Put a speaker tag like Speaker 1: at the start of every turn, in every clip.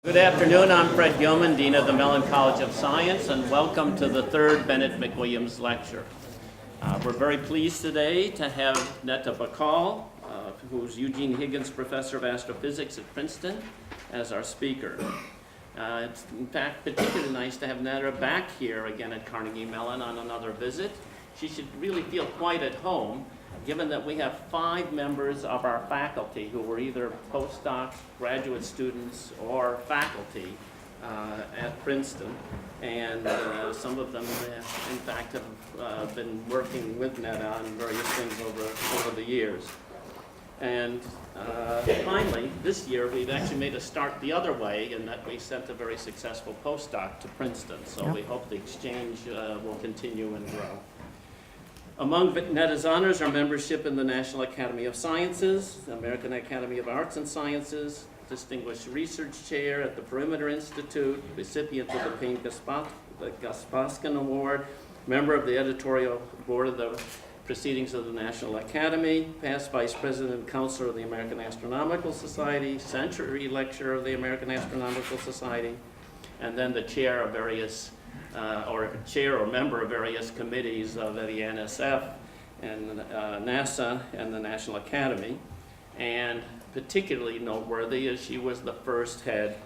Speaker 1: Good afternoon, I'm Fred Gilman, Dean of the Mellon College of Science, and welcome to the third Bennett-McWilliams Lecture. We're very pleased today to have Neta Bahcall, who's Eugene Higgins Professor of Astrophysics at Princeton, as our speaker. It's in fact particularly nice to have Neta back here again at Carnegie Mellon on another visit. She should really feel quite at home, given that we have 5 members of our faculty who were either postdocs, graduate students, or faculty at Princeton. And some of them, in fact, have been working with Neta on various things over the years. And finally, this year, we've actually made a start the other way in that we sent a very successful postdoc to Princeton. So we hope the exchange will continue and grow. Among Neta's honors are membership in the National Academy of Sciences, the American Academy of Arts and Sciences, Distinguished Research Chair at the Perimeter Institute, recipient of the Payne Gaspaskin Award, member of the editorial board of the Proceedings of the National Academy, past Vice President and Counselor of the American Astronomical Society, Century Lecturer of the American Astronomical Society, and then the chair of various chair or member of various committees of the NSF and NASA and the National Academy. And particularly noteworthy is she was the first head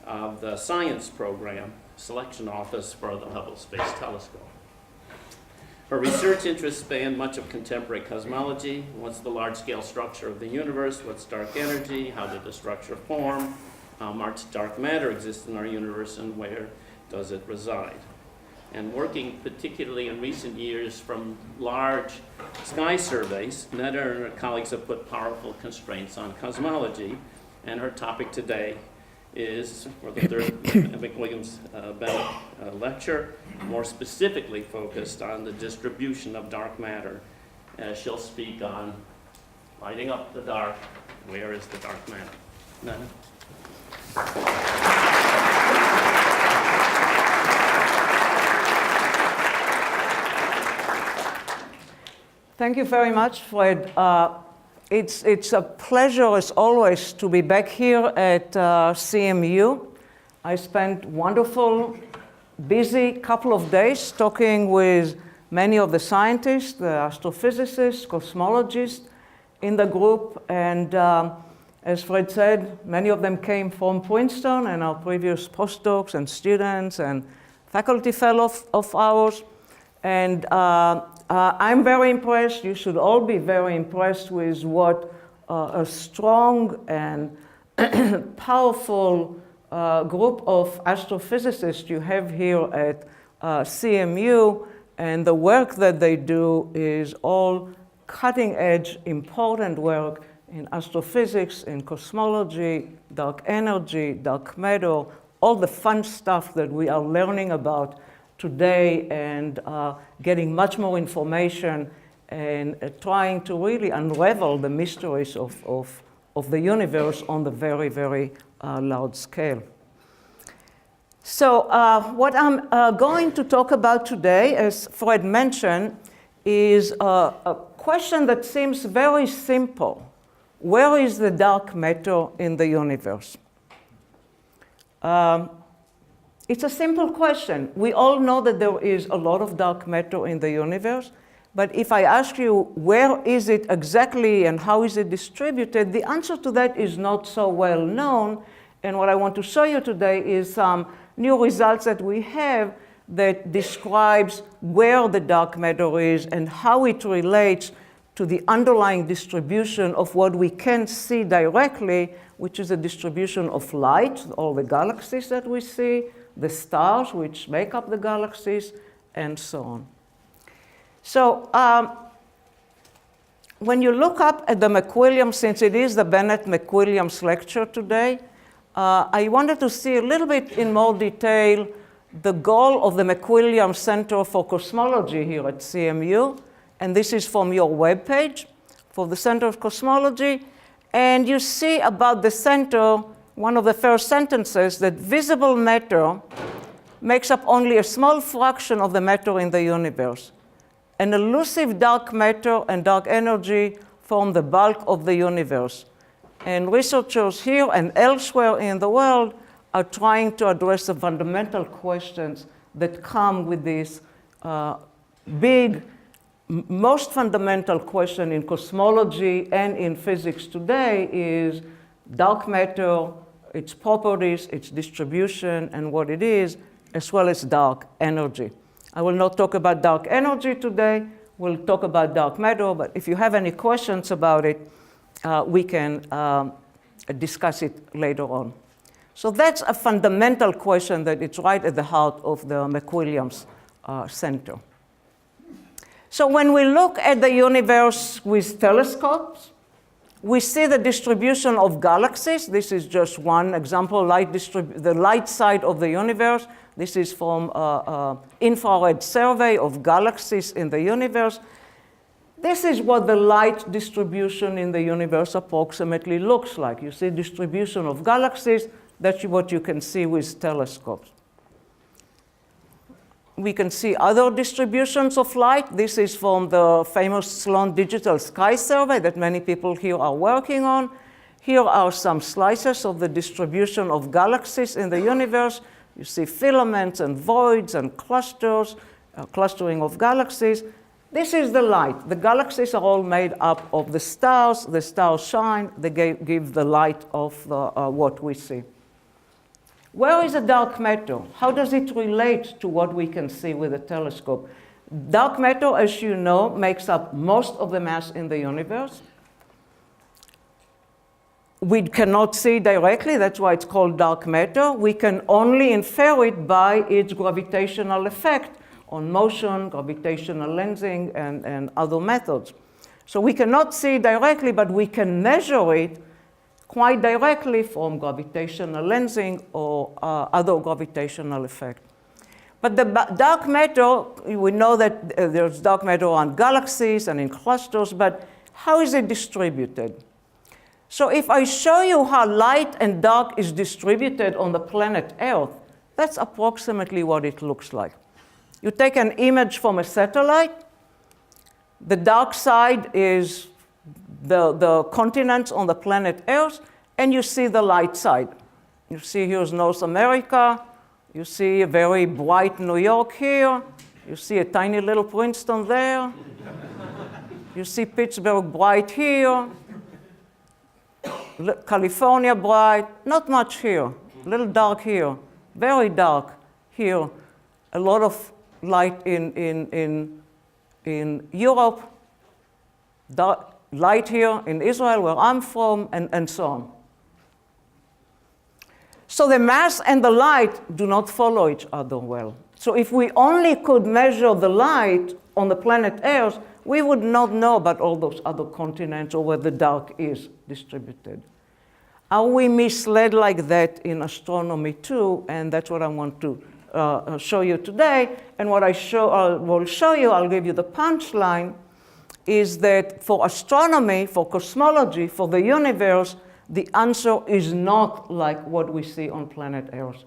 Speaker 1: of the science program selection office for the Hubble Space Telescope. Her research interests span much of contemporary cosmology. What's the large-scale structure of the universe? What's dark energy? How did the structure form? How much dark matter exists in our universe, and where does it reside? And working particularly in recent years from large sky surveys, Neta and her colleagues have put powerful constraints on cosmology, and her topic today is, for the third McWilliams Bennett Lecture, more specifically focused on the distribution of dark matter, as she'll speak on lighting up the dark. Where is the dark matter? Neta?
Speaker 2: Thank you very much, Fred. It's a pleasure, as always, to be back here at CMU. I spent wonderful, busy couple of days talking with many of the scientists, the astrophysicists, cosmologists in the group. And as Fred said, many of them came from Princeton and our previous postdocs and students and faculty fellows of ours. And I'm very impressed. You should all be very impressed with what a strong and powerful group of astrophysicists you have here at CMU. And the work that they do is all cutting-edge, important work in astrophysics, in cosmology, dark energy, dark matter, all the fun stuff that we are learning about today, and getting much more information and trying to really unravel the mysteries of the universe on the very, very large scale. So what I'm going to talk about today, as Fred mentioned, is a question that seems very simple. Where is the dark matter in the universe? It's a simple question. We all know that there is a lot of dark matter in the universe, but if I ask you where is it exactly and how is it distributed, the answer to that is not so well known. And what I want to show you today is some new results that we have that describes where the dark matter is and how it relates to the underlying distribution of what we can see directly, which is a distribution of light, all the galaxies that we see, the stars which make up the galaxies, and so on. So when you look up at the McWilliams, since it is the Bennett-McWilliams Lecture today, I wanted to see a little bit in more detail the goal of the McWilliams Center for Cosmology here at CMU. And this is from your webpage for the Center of Cosmology. And you see about the center, one of the first sentences, that visible matter makes up only a small fraction of the matter in the universe. And elusive dark matter and dark energy form the bulk of the universe. And researchers here and elsewhere in the world are trying to address the fundamental questions that come with this big, most fundamental question in cosmology and in physics today is dark matter, its properties, its distribution, and what it is, as well as dark energy. I will not talk about dark energy today. We'll talk about dark matter, but if you have any questions about it, we can discuss it later on. So that's a fundamental question that it's right at the heart of the McWilliams Center. So when we look at the universe with telescopes, we see the distribution of galaxies. This is just one example, the light side of the universe. This is from an infrared survey of galaxies in the universe. This is what the light distribution in the universe approximately looks like. You see distribution of galaxies. That's what you can see with telescopes. We can see other distributions of light. This is from the famous Sloan Digital Sky Survey that many people here are working on. Here are some slices of the distribution of galaxies in the universe. You see filaments and voids and clusters, clustering of galaxies. This is the light. The galaxies are all made up of the stars. The stars shine. They give the light of what we see. Where is the dark matter? How does it relate to what we can see with a telescope? Dark matter, as you know, makes up most of the mass in the universe. We cannot see directly, that's why it's called dark matter. We can only infer it by its gravitational effect on motion, gravitational lensing, and other methods. So we cannot see directly, but we can measure it quite directly from gravitational lensing or other gravitational effect. But the dark matter, we know that there's dark matter on galaxies and in clusters, but how is it distributed? So if I show you how light and dark is distributed on the planet Earth, that's approximately what it looks like. You take an image from a satellite. The dark side is the continents on the planet Earth, and you see the light side. You see here's North America. You see a very bright New York here. You see a tiny little Princeton there. You see Pittsburgh bright here. California bright. Not much here. A little dark here. Very dark here. A lot of light in Europe. Dark, light here in Israel, where I'm from, and so on. So the mass and the light do not follow each other well. So if we only could measure the light on the planet Earth, we would not know about all those other continents or where the dark is distributed. Are we misled like that in astronomy too? And that's what I want to show you today. And what I will show you, I'll give you the punchline, is that for astronomy, for cosmology, for the universe, the answer is not like what we see on planet Earth.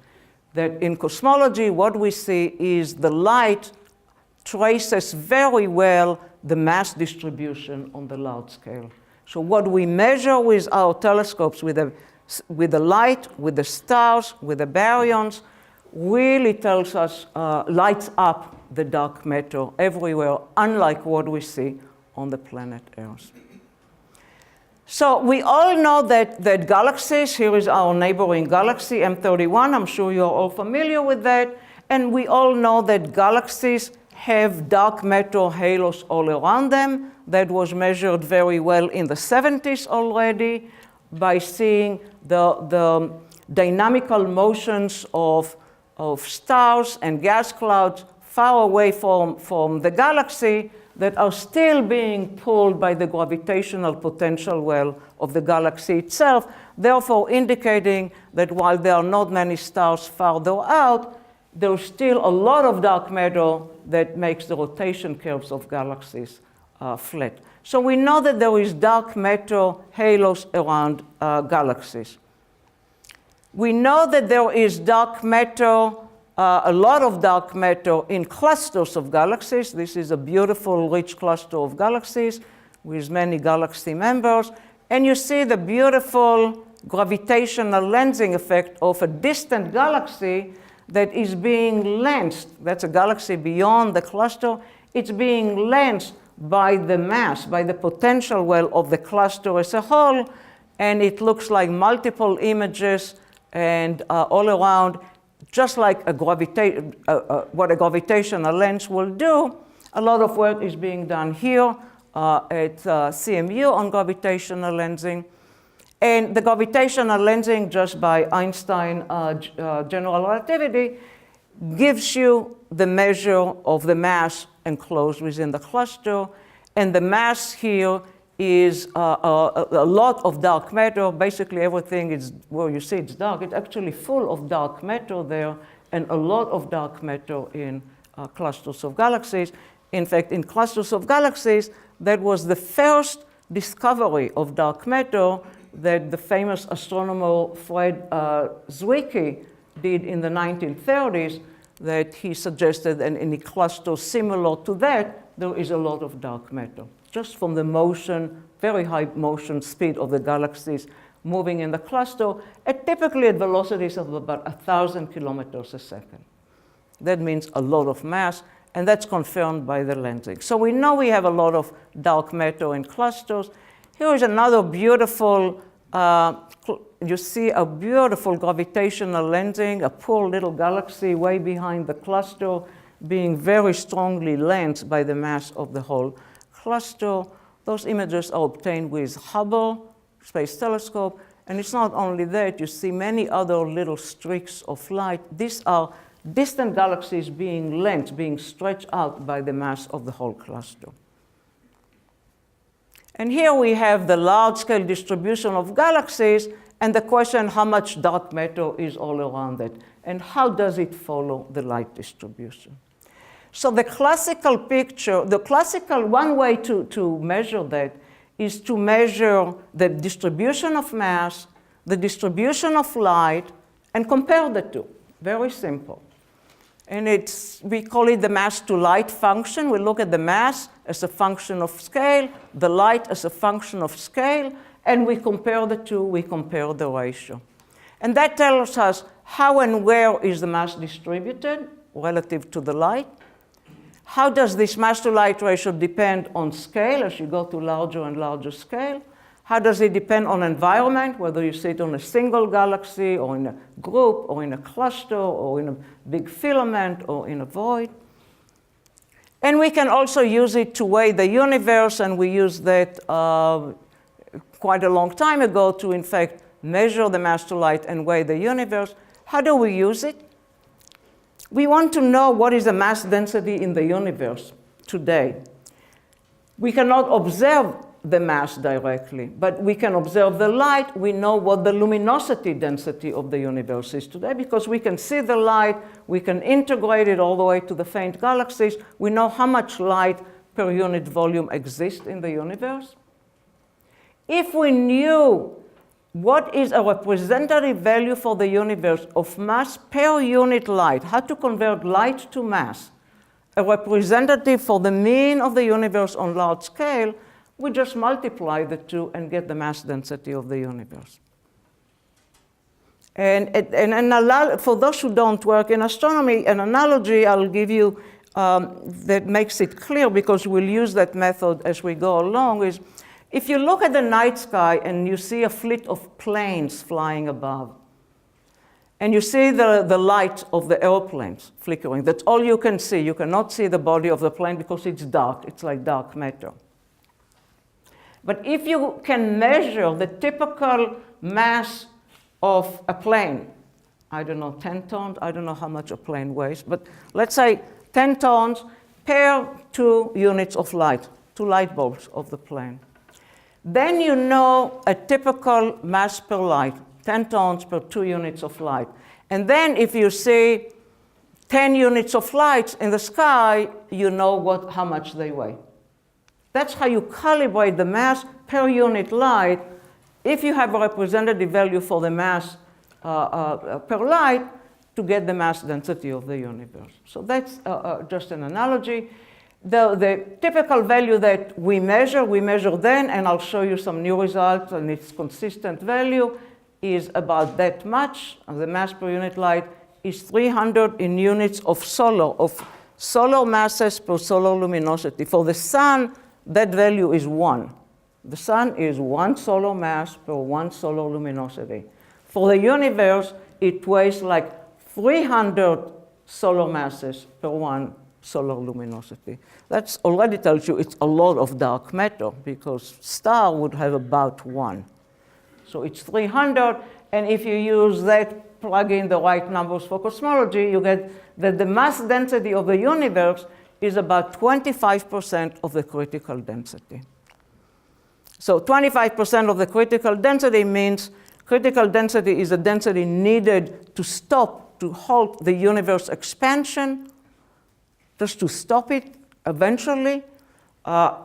Speaker 2: That in cosmology, what we see is the light traces very well the mass distribution on the large scale. So what we measure with our telescopes, with the light, with the stars, with the baryons, really tells us, lights up the dark matter everywhere, unlike what we see on the planet Earth. So we all know that galaxies, here is our neighboring galaxy, M31, I'm sure you're all familiar with that, and we all know that galaxies have dark matter halos all around them. That was measured very well in the 70s already by seeing the dynamical motions of stars and gas clouds far away from the galaxy that are still being pulled by the gravitational potential well of the galaxy itself, therefore indicating that while there are not many stars farther out, there's still a lot of dark matter that makes the rotation curves of galaxies flat. So we know that there is dark matter halos around galaxies. We know that there is dark matter, a lot of dark matter in clusters of galaxies. This is a beautiful, rich cluster of galaxies with many galaxy members. And you see the beautiful gravitational lensing effect of a distant galaxy that is being lensed. That's a galaxy beyond the cluster. It's being lensed by the mass, by the potential well of the cluster as a whole, and it looks like multiple images and all around, just like what a gravitational lens will do. A lot of work is being done here at CMU on gravitational lensing. And the gravitational lensing, just by Einstein general relativity, gives you the measure of the mass enclosed within the cluster. And the mass here is a lot of dark matter. Basically, everything is where you see it's dark. It's actually full of dark matter there, and a lot of dark matter in clusters of galaxies. In fact, in clusters of galaxies, that was the first discovery of dark matter that the famous astronomer Fred Zwicky did in the 1930s, that he suggested, and in a cluster similar to that, there is a lot of dark matter, just from the motion, very high motion speed of the galaxies moving in the cluster, typically at velocities of about 1,000 kilometers a second. That means a lot of mass, and that's confirmed by the lensing. So we know we have a lot of dark matter in clusters. Here is another beautiful, you see a beautiful gravitational lensing, a poor little galaxy way behind the cluster being very strongly lensed by the mass of the whole cluster. Those images are obtained with Hubble Space Telescope. And it's not only that, you see many other little streaks of light. These are distant galaxies being lensed, being stretched out by the mass of the whole cluster. And here we have the large-scale distribution of galaxies, and the question how much dark matter is all around it, and how does it follow the light distribution. So the classical picture, the classical one way to measure that is to measure the distribution of mass, the distribution of light, and compare the two. Very simple. And we call it the mass to light function. We look at the mass as a function of scale, the light as a function of scale, and we compare the two, we compare the ratio. And that tells us how and where is the mass distributed relative to the light. How does this mass to light ratio depend on scale as you go to larger and larger scale? How does it depend on environment, whether you sit on a single galaxy or in a group or in a cluster or in a big filament or in a void? And we can also use it to weigh the universe, and we used that quite a long time ago to, in fact, measure the mass to light and weigh the universe. How do we use it? We want to know what is the mass density in the universe today. We cannot observe the mass directly, but we can observe the light. We know what the luminosity density of the universe is today because we can see the light, we can integrate it all the way to the faint galaxies. We know how much light per unit volume exists in the universe. If we knew what is a representative value for the universe of mass per unit light, how to convert light to mass, a representative for the mean of the universe on large scale, we just multiply the two and get the mass density of the universe. And for those who don't work in astronomy, an analogy I'll give you that makes it clear, because we'll use that method as we go along, is if you look at the night sky and you see a fleet of planes flying above, and you see the light of the airplanes flickering, that's all you can see. You cannot see the body of the plane because it's dark. It's like dark matter. But if you can measure the typical mass of a plane, I don't know, 10 tons, I don't know how much a plane weighs, but let's say 10 tons per 2 units of light, 2 light bulbs of the plane. Then you know a typical mass per light, 10 tons per 2 units of light. And then if you see 10 units of lights in the sky, you know how much they weigh. That's how you calibrate the mass per unit light. If you have a representative value for the mass per light, to get the mass density of the universe. So that's just an analogy. The typical value that we measure then, and I'll show you some new results, and it's consistent value, is about that much. The mass per unit light is 300 in units of solar masses per solar luminosity. For the sun, that value is 1. The sun is 1 solar mass per 1 solar luminosity. For the universe, it weighs like 300 solar masses per 1 solar luminosity. That already tells you it's a lot of dark matter, because star would have about 1. So it's 300, and if you use that, plug in the right numbers for cosmology, you get that the mass density of the universe is about 25% of the critical density. So 25% of the critical density means critical density is the density needed to stop, to halt the universe expansion, just to stop it eventually.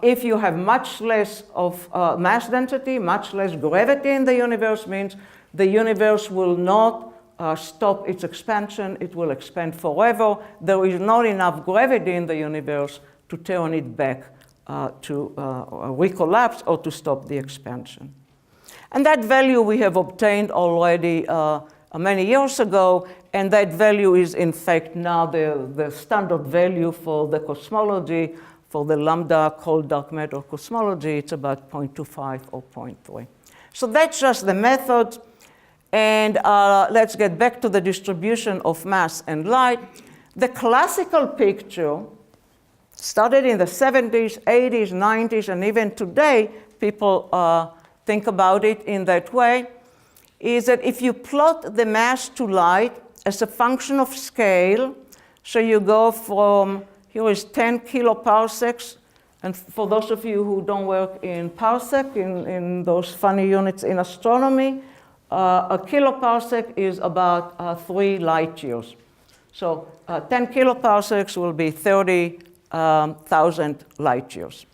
Speaker 2: If you have much less of mass density, much less gravity in the universe, means the universe will not stop its expansion. It will expand forever. There is not enough gravity in the universe to turn it back to recollapse or to stop the expansion. And that value we have obtained already many years ago, and that value is in fact now the standard value for the cosmology, for the lambda cold dark matter cosmology. It's about 0.25 or 0.3. So that's just the method. And let's get back to the distribution of mass and light. The classical picture started in the 70s, 80s, 90s, and even today, people think about it in that way, is that if you plot the mass to light as a function of scale, so you go from, here is 10 kiloparsecs, and for those of you who don't work in parsec, in those funny units in astronomy, a kiloparsec is about 3 light years. So 10 kiloparsecs will be 30,000 light years.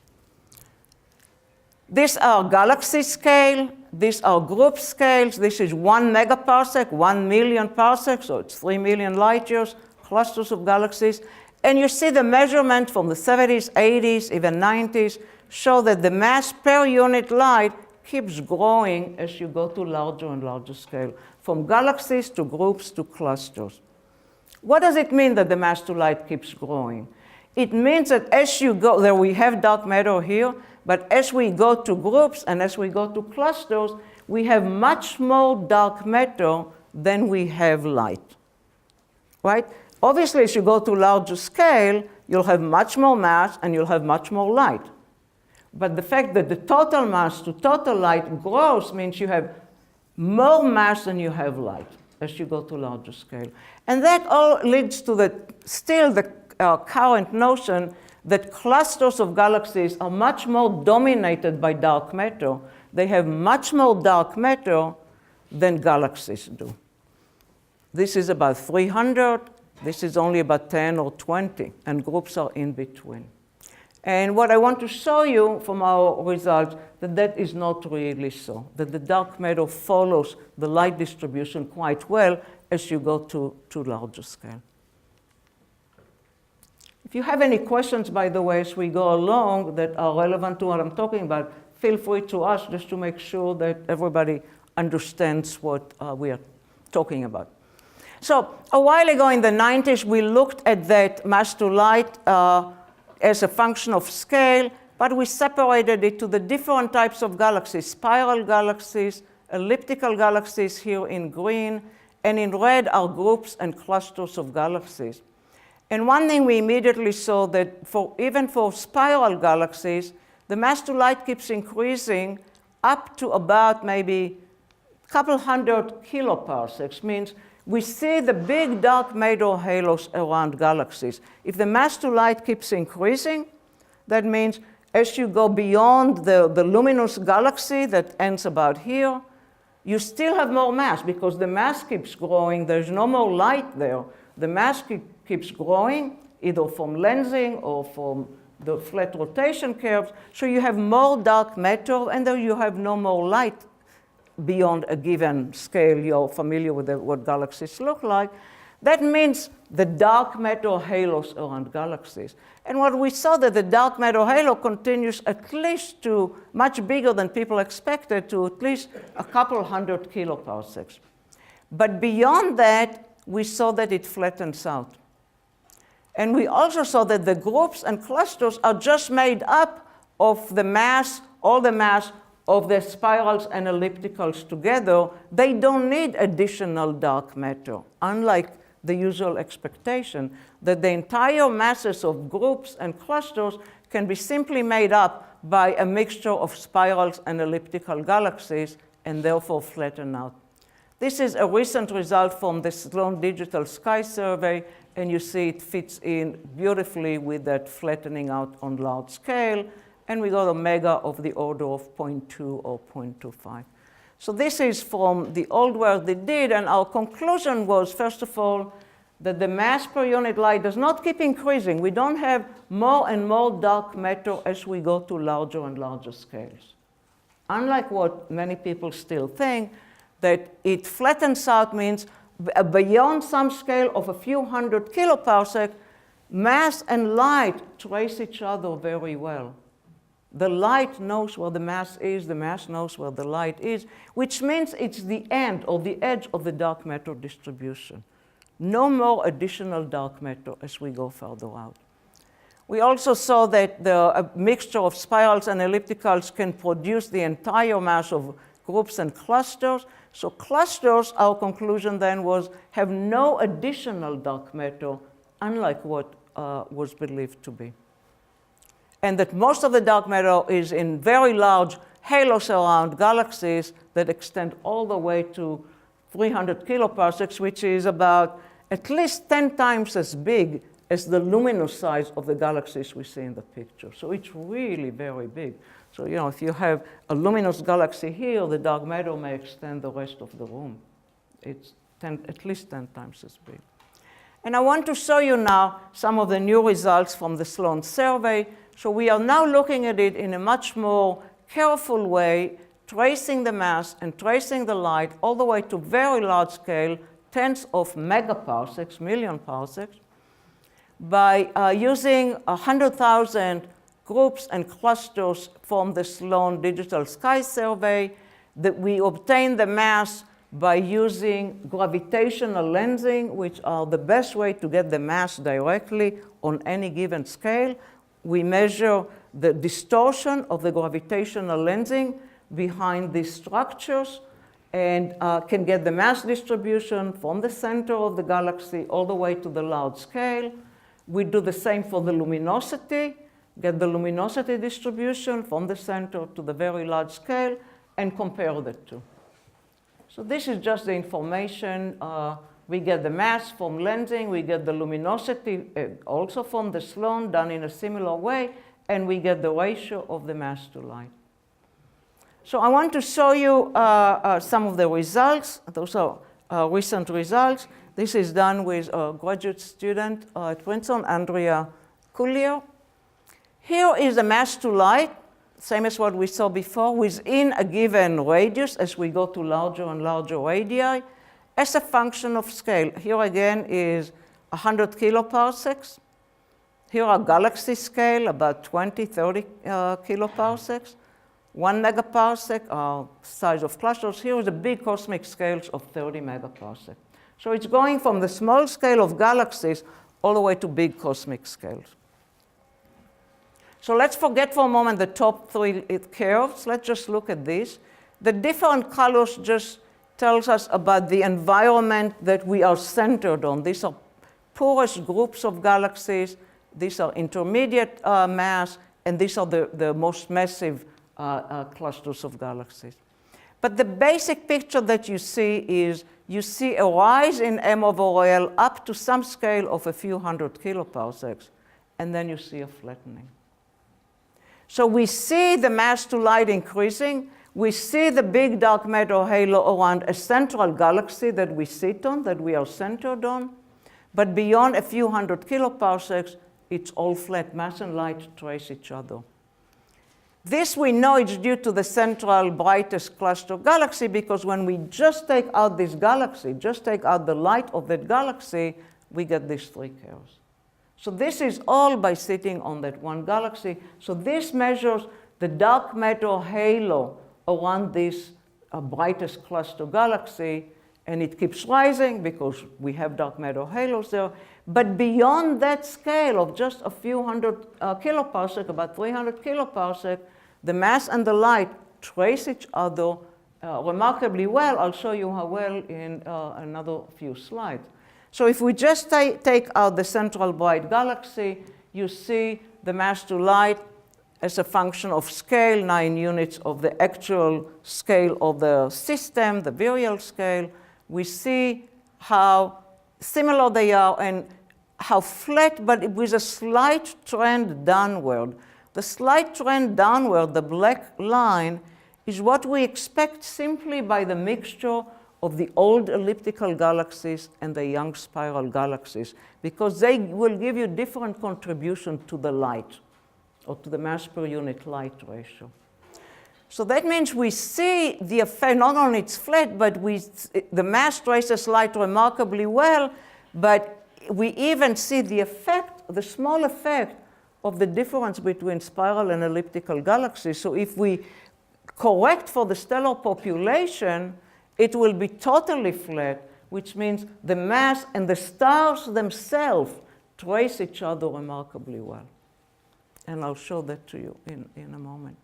Speaker 2: These are galaxy scale. These are group scales. This is 1 megaparsec, 1 million parsecs, so it's 3 million light years, clusters of galaxies. And you see the measurement from the 70s, 80s, even 90s, show that the mass per unit light keeps growing as you go to larger and larger scale, from galaxies to groups to clusters. What does it mean that the mass to light keeps growing? It means that as you go, there we have dark matter here, but as we go to groups and as we go to clusters, we have much more dark matter than we have light, right? Obviously, as you go to larger scale, you'll have much more mass and you'll have much more light. But the fact that the total mass to total light grows means you have more mass than you have light as you go to larger scale. And that all leads to the current notion that clusters of galaxies are much more dominated by dark matter. They have much more dark matter than galaxies do. This is about 300. This is only about 10 or 20, and groups are in between. And what I want to show you from our results, that is not really so, that the dark matter follows the light distribution quite well as you go to larger scale. If you have any questions, by the way, as we go along that are relevant to what I'm talking about, feel free to ask just to make sure that everybody understands what we are talking about. So a while ago in the 90s, we looked at that mass to light as a function of scale, but we separated it to the different types of galaxies, spiral galaxies, elliptical galaxies here in green, and in red are groups and clusters of galaxies. And one thing we immediately saw that even for spiral galaxies, the mass to light keeps increasing up to about maybe a couple hundred kiloparsecs, means we see the big dark matter halos around galaxies. If the mass to light keeps increasing, that means as you go beyond the luminous galaxy that ends about here, you still have more mass because the mass keeps growing. There's no more light there. The mass keeps growing, either from lensing or from the flat rotation curves. So you have more dark matter, and then you have no more light beyond a given scale. You're familiar with what galaxies look like. That means the dark matter halos around galaxies. And what we saw that the dark matter halo continues at least to much bigger than people expected, to at least a couple hundred kiloparsecs. But beyond that, we saw that it flattens out. And we also saw that the groups and clusters are just made up of the mass, all the mass of the spirals and ellipticals together. They don't need additional dark matter, unlike the usual expectation that the entire masses of groups and clusters can be simply made up by a mixture of spirals and elliptical galaxies and therefore flatten out. This is a recent result from the Sloan Digital Sky Survey, and you see it fits in beautifully with that flattening out on large scale, and we got omega of the order of 0.2 or 0.25. So this is from the old work they did, and our conclusion was, first of all, that the mass per unit light does not keep increasing. We don't have more and more dark matter as we go to larger and larger scales. Unlike what many people still think, that it flattens out means beyond some scale of a few hundred kiloparsec, mass and light trace each other very well. The light knows where the mass knows where the light is, which means it's the end or the edge of the dark matter distribution. No more additional dark matter as we go further out. We also saw that a mixture of spirals and ellipticals can produce the entire mass of groups and clusters. So clusters, our conclusion then was, have no additional dark matter, unlike what was believed to be. And that most of the dark matter is in very large halos around galaxies that extend all the way to 300 kiloparsecs, which is about at least 10 times as big as the luminous size of the galaxies we see in the picture. So it's really very big. So, if you have a luminous galaxy here, the dark matter may extend the rest of the room. It's at least 10 times as big. And I want to show you now some of the new results from the Sloan survey. So we are now looking at it in a much more careful way, tracing the mass and tracing the light all the way to very large scale, tens of megaparsecs, million parsecs, by using 100,000 groups and clusters from the Sloan Digital Sky Survey. That we obtain the mass by using gravitational lensing, which are the best way to get the mass directly on any given scale. We measure the distortion of the gravitational lensing behind these structures and can get the mass distribution from the center of the galaxy all the way to the large scale. We do the same for the luminosity, get the luminosity distribution from the center to the very large scale, and compare the two. So this is just the information. We get the mass from lensing, we get the luminosity also from the Sloan, done in a similar way, and we get the ratio of the mass to light. So I want to show you some of the results. Those are recent results. This is done with a graduate student at Princeton, Andrea Collier. Here is the mass to light, same as what we saw before, within a given radius as we go to larger and larger radii, as a function of scale. Here again is 100 kiloparsecs. Here are galaxy scale, about 20, 30 kiloparsecs. 1 megaparsec are size of clusters. Here is the big cosmic scales of 30 megaparsec. So it's going from the small scale of galaxies all the way to big cosmic scales. So let's forget for a moment the top three curves. Let's just look at this. The different colors just tells us about the environment that we are centered on. These are poorest groups of galaxies. These are intermediate mass, and these are the most massive clusters of galaxies. But the basic picture that you see is you see a rise in M over L up to some scale of a few hundred kiloparsecs, and then you see a flattening. So we see the mass to light increasing. We see the big dark matter halo around a central galaxy that we sit on, that we are centered on. But beyond a few hundred kiloparsecs, it's all flat. Mass and light trace each other. This we know is due to the central brightest cluster galaxy, because when we just take out this galaxy, just take out the light of that galaxy, we get these 3 curves. So this is all by sitting on that one galaxy. So this measures the dark matter halo around this brightest cluster galaxy, and it keeps rising because we have dark matter halos there. But beyond that scale of just a few hundred kiloparsec, about 300 kiloparsec, the mass and the light trace each other remarkably well. I'll show you how well in another few slides. So if we just take out the central bright galaxy, you see the mass to light as a function of scale, 9 units of the actual scale of the system, the virial scale. We see how similar they are and how flat, but with a slight trend downward. The slight trend downward, the black line, is what we expect simply by the mixture of the old elliptical galaxies and the young spiral galaxies, because they will give you different contribution to the light, or to the mass per unit light ratio. So that means we see the effect, not only it's flat, but the mass traces light remarkably well, but we even see the effect, the small effect of the difference between spiral and elliptical galaxies. So if we correct for the stellar population, it will be totally flat, which means the mass and the stars themselves trace each other remarkably well. And I'll show that to you in a moment.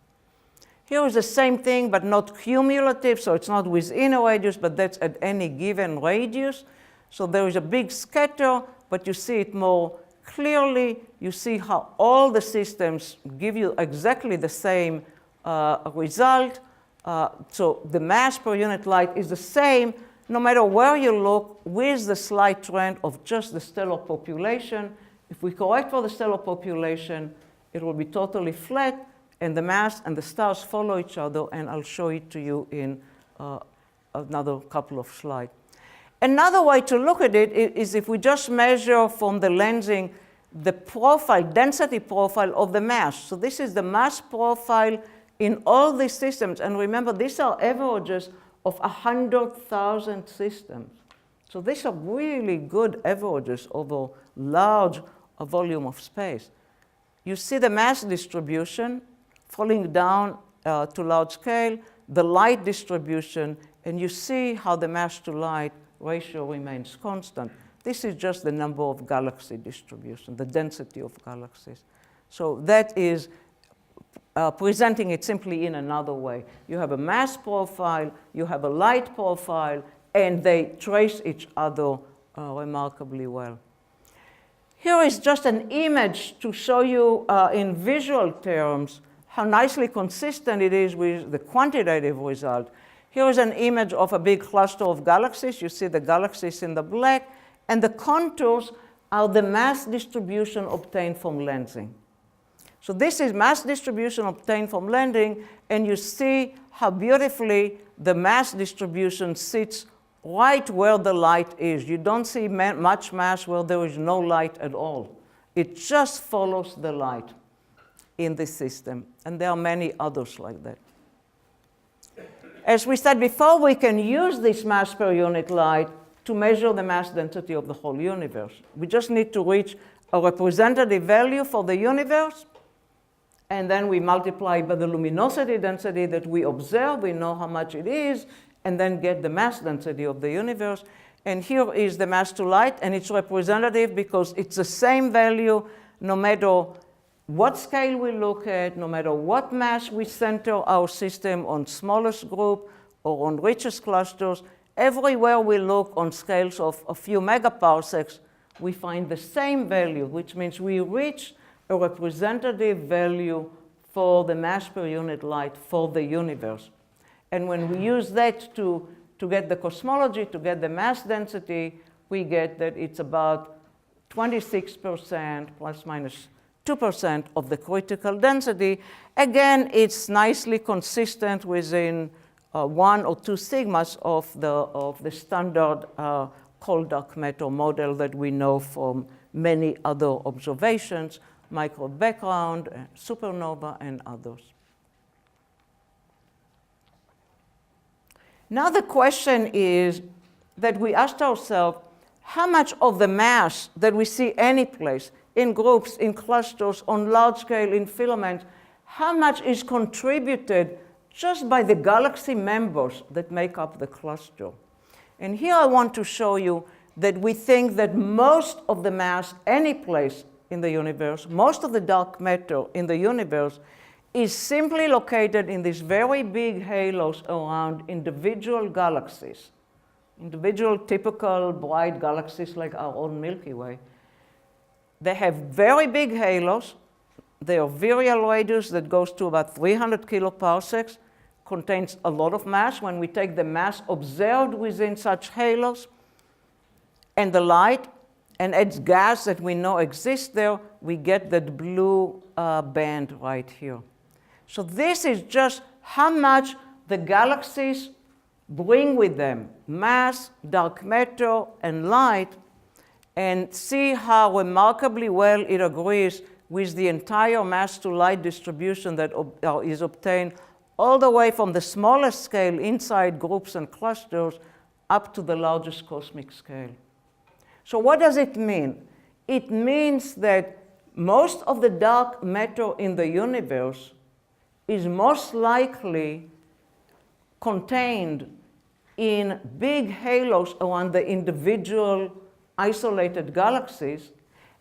Speaker 2: Here is the same thing, but not cumulative, so it's not within a radius, but that's at any given radius. So there is a big scatter, but you see it more clearly. You see how all the systems give you exactly the same result. So the mass per unit light is the same no matter where you look, with the slight trend of just the stellar population. If we correct for the stellar population, it will be totally flat, and the mass and the stars follow each other, and I'll show it to you in another couple of slides. Another way to look at it is if we just measure from the lensing the profile, density profile of the mass. So this is the mass profile in all these systems. And remember, these are averages of 100,000 systems. So these are really good averages over large volume of space. You see the mass distribution falling down to large scale, the light distribution, and you see how the mass to light ratio remains constant. This is just the number of galaxy distribution, the density of galaxies. So that is presenting it simply in another way. You have a mass profile, you have a light profile, and they trace each other remarkably well. Here is just an image to show you in visual terms how nicely consistent it is with the quantitative result. Here is an image of a big cluster of galaxies. You see the galaxies in the black, and the contours are the mass distribution obtained from lensing. So this is mass distribution obtained from lensing, and you see how beautifully the mass distribution sits right where the light is. You don't see much mass where there is no light at all. It just follows the light in this system, and there are many others like that. As we said before, we can use this mass per unit light to measure the mass density of the whole universe. We just need to reach a representative value for the universe, and then we multiply by the luminosity density that we observe. We know how much it is, and then get the mass density of the universe. And here is the mass to light, and it's representative because it's the same value no matter what scale we look at, no matter what mass we center our system on, smallest group or on richest clusters. Everywhere we look on scales of a few megaparsecs, we find the same value, which means we reach a representative value for the mass per unit light for the universe. And when we use that to get the cosmology, to get the mass density, we get that it's about 26% plus minus 2% of the critical density. Again, it's nicely consistent within 1 or 2 sigmas of the standard cold dark matter model that we know from many other observations, micro background, supernova, and others. Now the question is that we asked ourselves, how much of the mass that we see any place, in groups, in clusters, on large scale, in filaments, how much is contributed just by the galaxy members that make up the cluster? And here I want to show you that we think that most of the mass any place in the universe, most of the dark matter in the universe, is simply located in these very big halos around individual galaxies, individual typical bright galaxies like our own Milky Way. They have very big halos. They are virial radius that goes to about 300 kiloparsecs, contains a lot of mass. When we take the mass observed within such halos and the light and adds gas that we know exists there, we get that blue band right here. So this is just how much the galaxies bring with them mass, dark matter, and light, and see how remarkably well it agrees with the entire mass to light distribution that is obtained all the way from the smallest scale inside groups and clusters up to the largest cosmic scale. So what does it mean? It means that most of the dark matter in the universe is most likely contained in big halos around the individual isolated galaxies,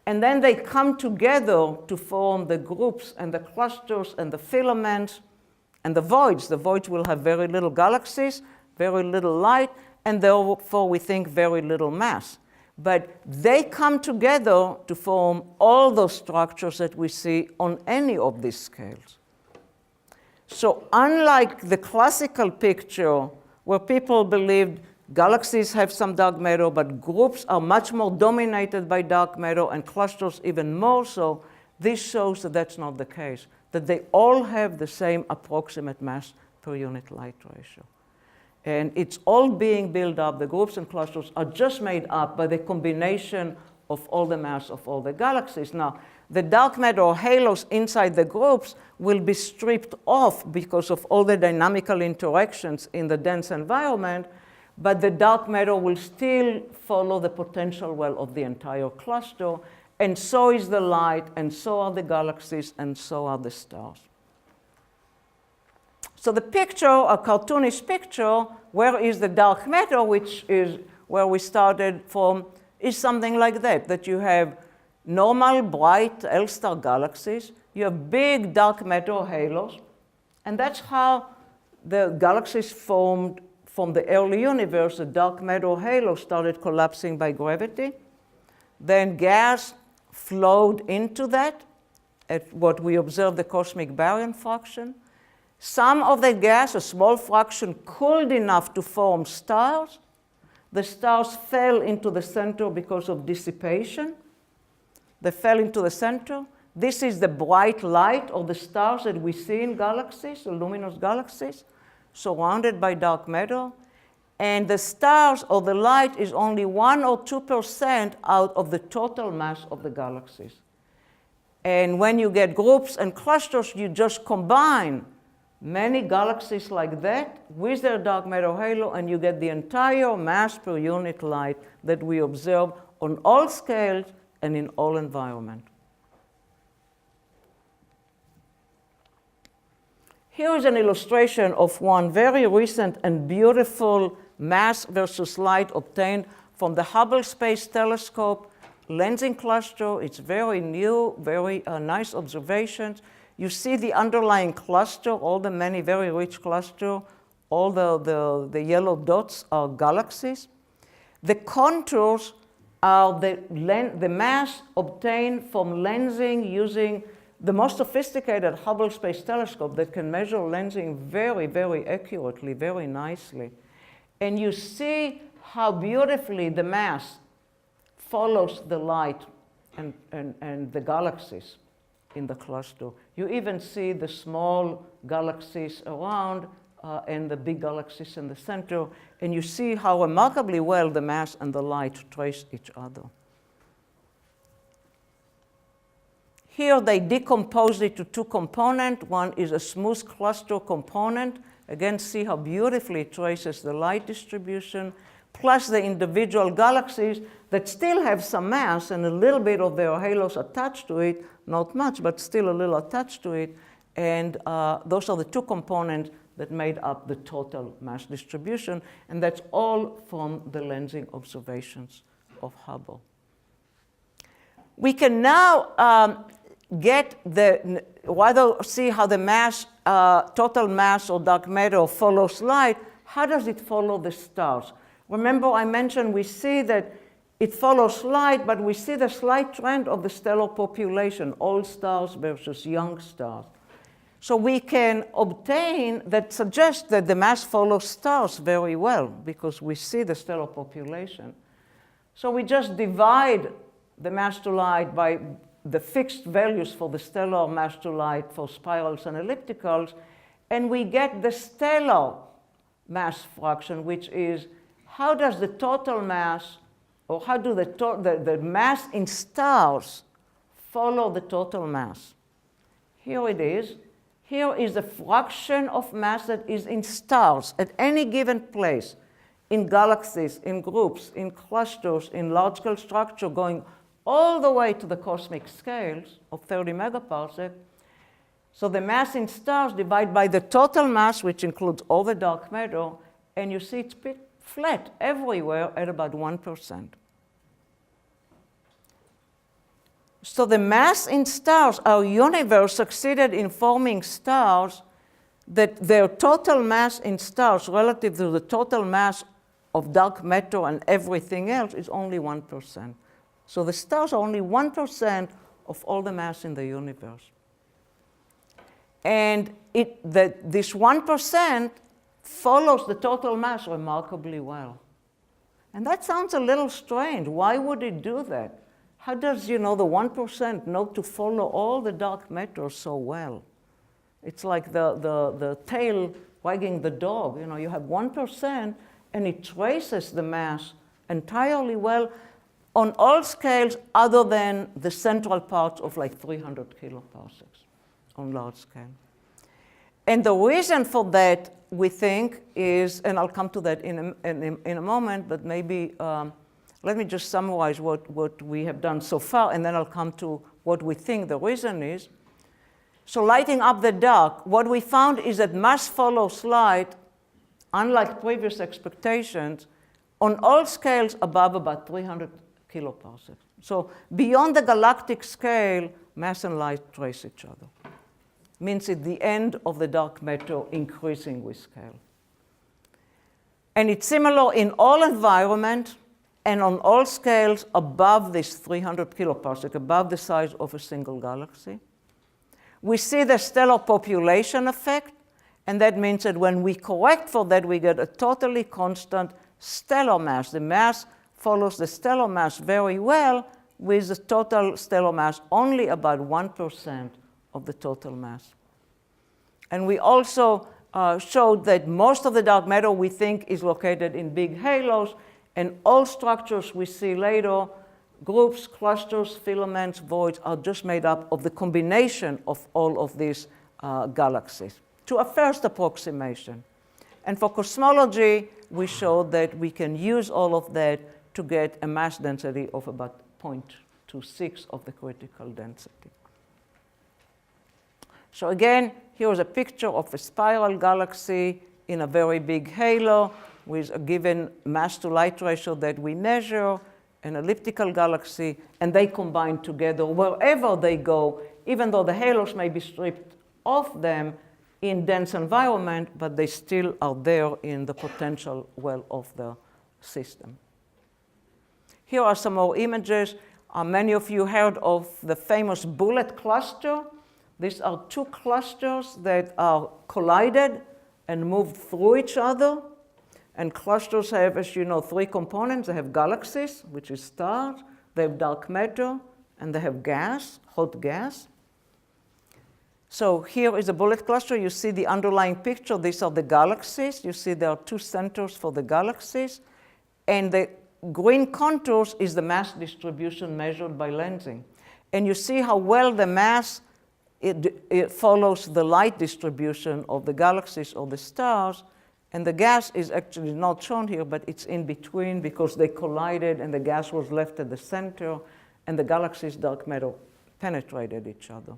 Speaker 2: and then they come together to form the groups and the clusters and the filaments and the voids. The voids will have very little galaxies, very little light, and therefore we think very little mass. But they come together to form all those structures that we see on any of these scales. So unlike the classical picture where people believed galaxies have some dark matter, but groups are much more dominated by dark matter and clusters even more so, this shows that that's not the case, that they all have the same approximate mass per unit light ratio. And it's all being built up. The groups and clusters are just made up by the combination of all the mass of all the galaxies. Now, the dark matter or halos inside the groups will be stripped off because of all the dynamical interactions in the dense environment, but the dark matter will still follow the potential well of the entire cluster, and so is the light, and so are the galaxies, and so are the stars. So the picture, a cartoonish picture, where is the dark matter, which is where we started from, is something like that, that you have normal, bright L-star galaxies, you have big dark matter halos, and that's how the galaxies formed from the early universe. The dark matter halo started collapsing by gravity. Then gas flowed into that at what we observe the cosmic baryon fraction. Some of the gas, a small fraction, cooled enough to form stars. The stars fell into the center because of dissipation. They fell into the center. This is the bright light of the stars that we see in galaxies, the luminous galaxies, surrounded by dark matter. And the stars or the light is only 1 or 2% out of the total mass of the galaxies. And when you get groups and clusters, you just combine many galaxies like that with their dark matter halo, and you get the entire mass per unit light that we observe on all scales and in all environments. Here is an illustration of one very recent and beautiful mass versus light obtained from the Hubble Space Telescope lensing cluster. It's very new, very nice observations. You see the underlying cluster, all the many very rich cluster, all the yellow dots are galaxies. The contours are the mass obtained from lensing using the most sophisticated Hubble Space Telescope that can measure lensing very, very accurately, very nicely. And you see how beautifully the mass follows the light and the galaxies in the cluster. You even see the small galaxies around and the big galaxies in the center, and you see how remarkably well the mass and the light trace each other. Here they decomposed it to two components. One is a smooth cluster component Again, see how beautifully it traces the light distribution, plus the individual galaxies that still have some mass and a little bit of their halos attached to it, not much, but still a little attached to it. And those are the two components that made up the total mass distribution. And that's all from the lensing observations of Hubble. We can now see how the mass, total mass or dark matter follows light. How does it follow the stars? Remember I mentioned we see that it follows light, but we see the slight trend of the stellar population, old stars versus young stars. So we can obtain that suggests that the mass follows stars very well because we see the stellar population. So we just divide the mass to light by the fixed values for the stellar mass to light for spirals and ellipticals, and we get the stellar mass fraction, which is how does the total mass, or how do the mass in stars follow the total mass? Here it is. Here is the fraction of mass that is in stars at any given place, in galaxies, in groups, in clusters, in large-scale structure, going all the way to the cosmic scales of 30 megaparsec. So the mass in stars divided by the total mass, which includes all the dark matter, and you see it's flat everywhere at about 1%. So the mass in stars, our universe succeeded in forming stars that their total mass in stars relative to the total mass of dark matter and everything else is only 1%. So the stars are only 1% of all the mass in the universe. And this 1% follows the total mass remarkably well. And that sounds a little strange. Why would it do that? How does, the 1% know to follow all the dark matter so well? It's like the tail wagging the dog. You have 1%, and it traces the mass entirely well on all scales other than the central parts of like 300 kiloparsecs on large scale. And the reason for that, we think, is, and I'll come to that in a moment, but maybe let me just summarize what we have done so far, and then I'll come to what we think the reason is. So lighting up the dark, what we found is that mass follows light, unlike previous expectations, on all scales above about 300 kiloparsecs. So beyond the galactic scale, mass and light trace each other. Means it's the end of the dark matter increasing with scale. And it's similar in all environments and on all scales above this 300 kiloparsec, above the size of a single galaxy. We see the stellar population effect, and that means that when we correct for that, we get a totally constant stellar mass. The mass follows the stellar mass very well, with the total stellar mass only about 1% of the total mass. And we also showed that most of the dark matter we think is located in big halos, and all structures we see later, groups, clusters, filaments, voids, are just made up of the combination of all of these galaxies, to a first approximation. And for cosmology, we showed that we can use all of that to get a mass density of about 0.26 of the critical density. So again, here's a picture of a spiral galaxy in a very big halo with a given mass to light ratio that we measure, an elliptical galaxy, and they combine together wherever they go, even though the halos may be stripped off them in dense environment, but they still are there in the potential well of the system. Here are some more images. Many of you heard of the famous bullet cluster. These are two clusters that are collided and move through each other. And clusters have, as you know, three components. They have galaxies, which is stars. They have dark matter, and they have gas, hot gas. So here is a bullet cluster. You see the underlying picture. These are the galaxies. You see there are two centers for the galaxies. And the green contours is the mass distribution measured by lensing. And you see how well the mass it follows the light distribution of the galaxies or the stars, and the gas is actually not shown here, but it's in between because they collided and the gas was left at the center, and the galaxy's dark matter penetrated each other.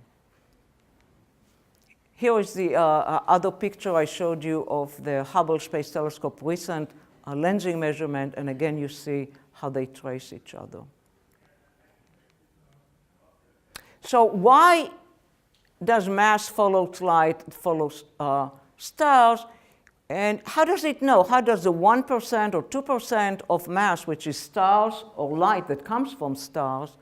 Speaker 2: Here is the other picture I showed you of the Hubble Space Telescope recent lensing measurement, and again you see how they trace each other. So why does mass follow light, follows stars? And how does it know? How does the 1% or 2% of mass, which is stars or light that comes from stars,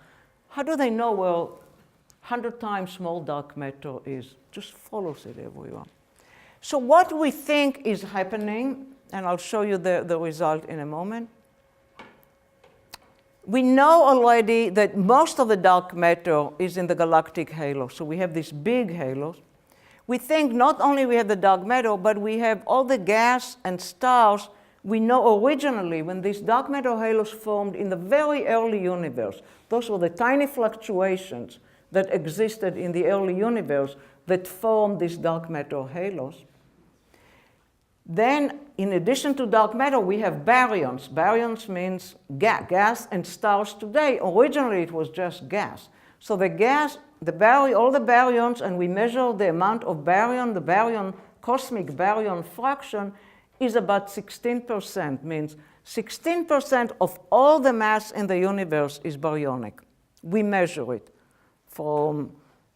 Speaker 2: how do they know where 100 times small dark matter is? Just follows it everywhere. So what we think is happening, and I'll show you the result in a moment. We know already that most of the dark matter is in the galactic halo. So we have these big halos. We think not only we have the dark matter, but we have all the gas and stars. We know originally when these dark matter halos formed in the very early universe, those were the tiny fluctuations that existed in the early universe that formed these dark matter halos. Then, in addition to dark matter, we have baryons. Baryons means gas and stars today. Originally, it was just gas. So the gas, all the baryons, and we measure the amount of baryon, the baryon, cosmic baryon fraction is about 16%, means 16% of all the mass in the universe is baryonic. We measure it from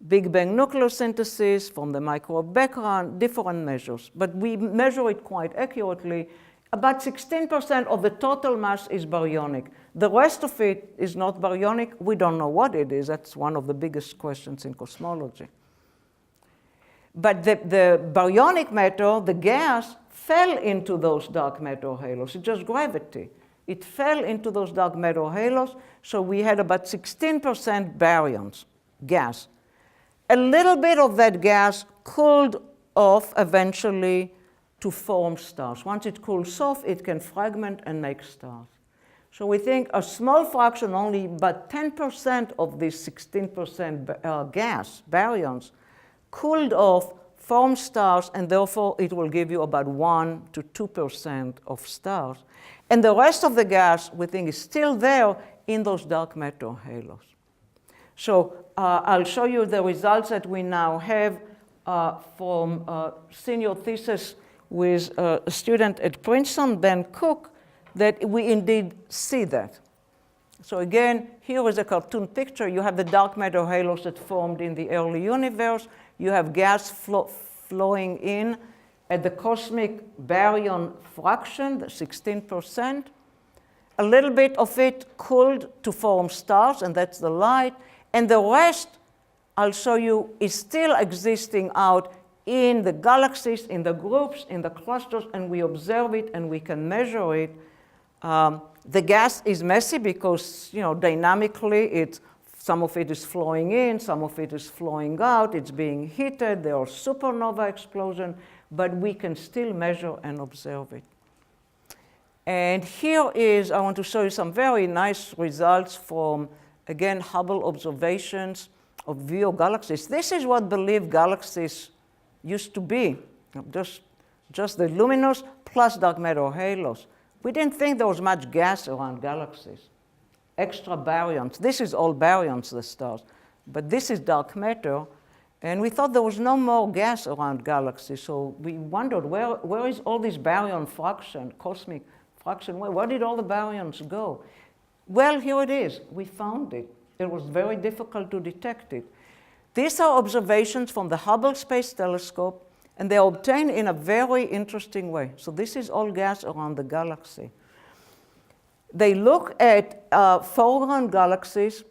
Speaker 2: Big Bang nucleosynthesis, from the microwave background, different measures. But we measure it quite accurately. About 16% of the total mass is baryonic. The rest of it is not baryonic. We don't know what it is. That's one of the biggest questions in cosmology. But the baryonic matter, the gas, fell into those dark matter halos. It's just gravity. It fell into those dark matter halos, so we had about 16% baryons, gas. A little bit of that gas cooled off eventually to form stars. Once it cools off, it can fragment and make stars. So we think a small fraction, only about 10% of this 16% gas, baryons, cooled off, formed stars, and therefore it will give you about 1 to 2% of stars. And the rest of the gas, we think, is still there in those dark matter halos. So I'll show you the results that we now have from a senior thesis with a student at Princeton, Ben Cook, that we indeed see that. So again, here is a cartoon picture. You have the dark matter halos that formed in the early universe. You have gas flowing in at the cosmic baryon fraction, the 16%. A little bit of it cooled to form stars, and that's the light. And the rest, I'll show you, is still existing out in the galaxies, in the groups, in the clusters, and we observe it and we can measure it. The gas is messy because, dynamically, some of it is flowing in, some of it is flowing out, it's being heated, there are supernova explosions, but we can still measure and observe it. And here is, I want to show you some very nice results from, again, Hubble observations of view galaxies. This is what believed galaxies used to be, just the luminous plus dark matter halos. We didn't think there was much gas around galaxies. Extra baryons. This is all baryons, the stars. But this is dark matter. And we thought there was no more gas around galaxies. So we wondered, where is all this baryon fraction, cosmic fraction? Where did all the baryons go? Well, here it is. We found it. It was very difficult to detect it. These are observations from the Hubble Space Telescope, and they are obtained in a very interesting way. So this is all gas around the galaxy. They look at foreground galaxies,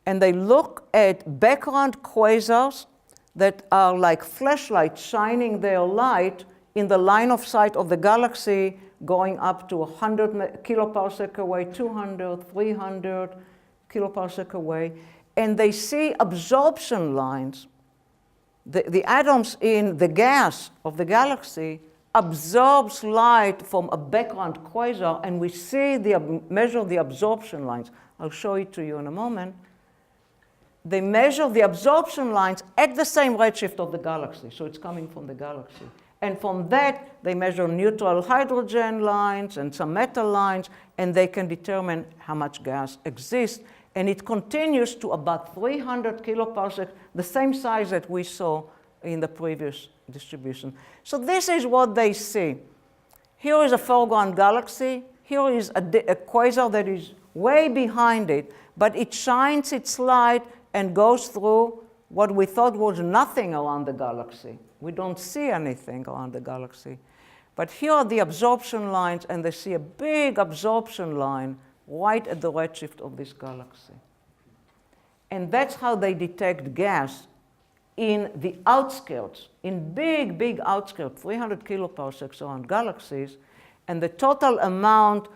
Speaker 2: and they look at background quasars that are like flashlights shining their light in the line of sight of the galaxy, going up to 100 kiloparsec away, 200, 300 kiloparsec away. And they see absorption lines. The atoms in the gas of the galaxy absorbs light from a background quasar, and we see measure the absorption lines. I'll show it to you in a moment. they measure the absorption lines at the same redshift of the galaxy, so it's coming from the galaxy. And from that, they measure neutral hydrogen lines and some metal lines, and they can determine how much gas exists. And it continues to about 300 kiloparsecs, the same size that we saw in the previous distribution. So this is what they see. Here is a foreground galaxy. Here is a quasar that is way behind it, but it shines its light and goes through what we thought was nothing around the galaxy. We don't see anything around the galaxy. But here are the absorption lines, and they see a big absorption line right at the redshift of this galaxy. And that's how they detect gas in the outskirts, in big, big outskirts, 300 kiloparsecs around galaxies. And the total amount,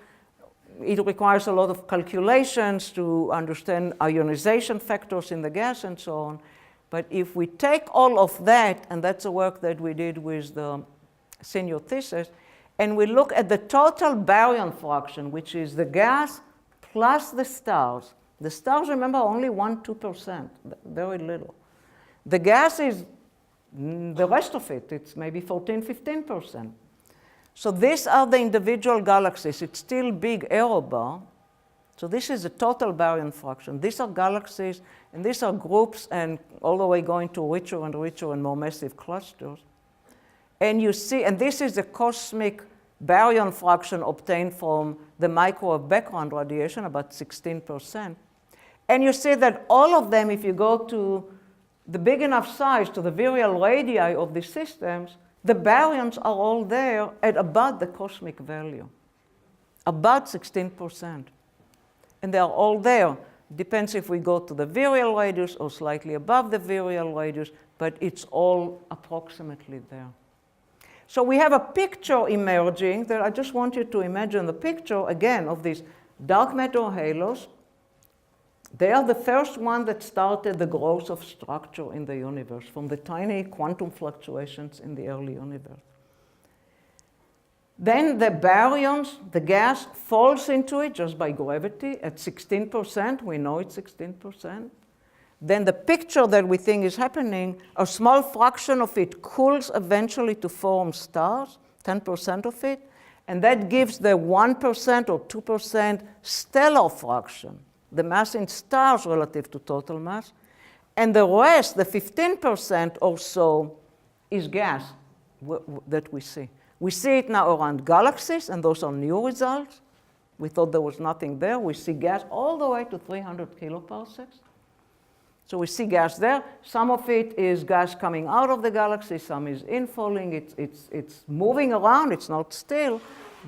Speaker 2: it requires a lot of calculations to understand ionization factors in the gas and so on. But if we take all of that, and that's the work that we did with the senior thesis, and we look at the total baryon fraction, which is the gas plus the stars. The stars, remember, only 1–2%, very little. The gas is the rest of it. It's maybe 14–15%. So these are the individual galaxies. It's still big arrow bar. So this is the total baryon fraction. These are galaxies, and these are groups, and all the way going to richer and more massive clusters. And you see, and this is the cosmic baryon fraction obtained from the microwave background radiation, about 16%. And you see that all of them, if you go to the big enough size, to the virial radii of these systems, the baryons are all there at about the cosmic value, about 16%. And they are all there. Depends if we go to the virial radius or slightly above the virial radius, but it's all approximately there. So we have a picture emerging that I just want you to imagine the picture, again, of these dark matter halos. They are the first one that started the growth of structure in the universe from the tiny quantum fluctuations in the early universe. Then the baryons, the gas, falls into it just by gravity at 16%. We know it's 16%. Then the picture that we think is happening, a small fraction of it cools eventually to form stars, 10% of it, and that gives the 1% or 2% stellar fraction, the mass in stars relative to total mass. And the rest, the 15% or so, is gas that we see. We see it now around galaxies, and those are new results. We thought there was nothing there. We see gas all the way to 300 kiloparsecs. So we see gas there. Some of it is gas coming out of the galaxy. Some is infalling. It's moving around. It's not still.